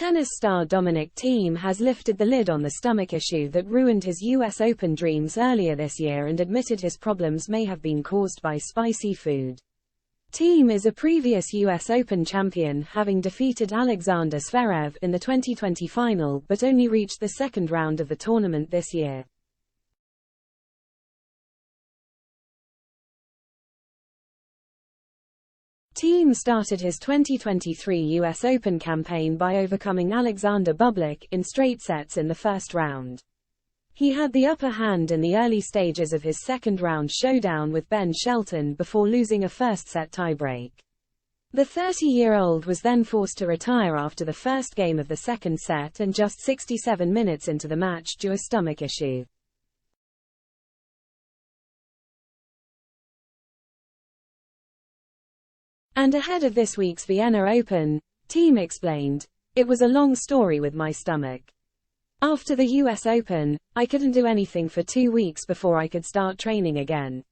Tennis star Dominic Thiem has lifted the lid on the stomach issue that ruined his US Open dreams earlier this year and admitted his problems may have been caused by spicy food. Thiem is a previous US Open champion, having defeated Alexander Zverev in the 2020 final but only reached the second round of the tournament this year. Thiem started his 2023 US Open campaign by overcoming Alexander Bublik in straight sets in the first round. He had the upper hand in the early stages of his second-round showdown with Ben Shelton before losing a first-set tiebreak. The 30-year-old was then forced to retire after the first game of the second set and just 67 minutes into the match due to a stomach issue. And ahead of this week's Vienna Open, Thiem explained, "It was a long story with my stomach. After the US Open, I couldn't do anything for 2 weeks before I could start training again.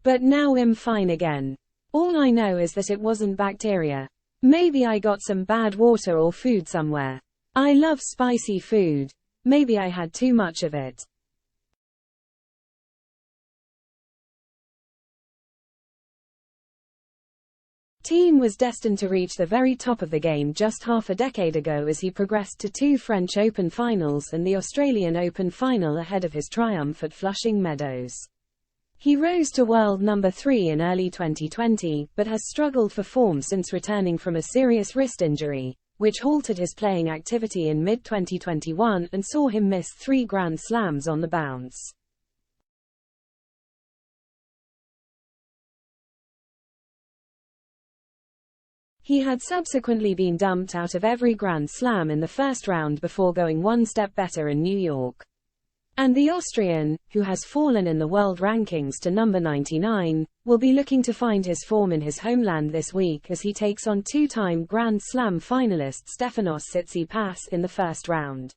But now I'm fine again. All I know is that it wasn't bacteria. Maybe I got some bad water or food somewhere. I love spicy food. Maybe I had too much of it." Thiem was destined to reach the very top of the game just half a decade ago as he progressed to 2 French Open finals and the Australian Open final ahead of his triumph at Flushing Meadows. He rose to world number 3 in early 2020, but has struggled for form since returning from a serious wrist injury, which halted his playing activity in mid-2021 and saw him miss 3 Grand Slams on the bounce. He had subsequently been dumped out of every Grand Slam in the first round before going one step better in New York. And the Austrian, who has fallen in the world rankings to number 99, will be looking to find his form in his homeland this week as he takes on 2-time Grand Slam finalist Stefanos Tsitsipas in the first round.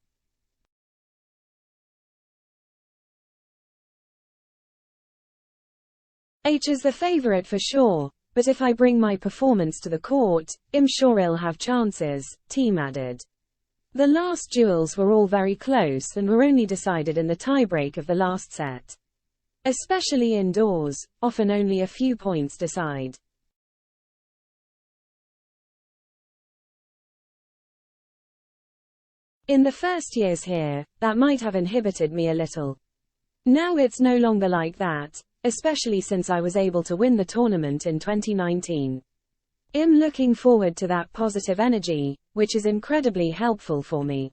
H is the favorite for sure. But if I bring my performance to the court, I'm sure I'll have chances, Thiem added. The last duels were all very close and were only decided in the tiebreak of the last set. Especially indoors, often only a few points decide. In the first years here, that might have inhibited me a little. Now it's no longer like that, especially since I was able to win the tournament in 2019. I'm looking forward to that positive energy, which is incredibly helpful for me.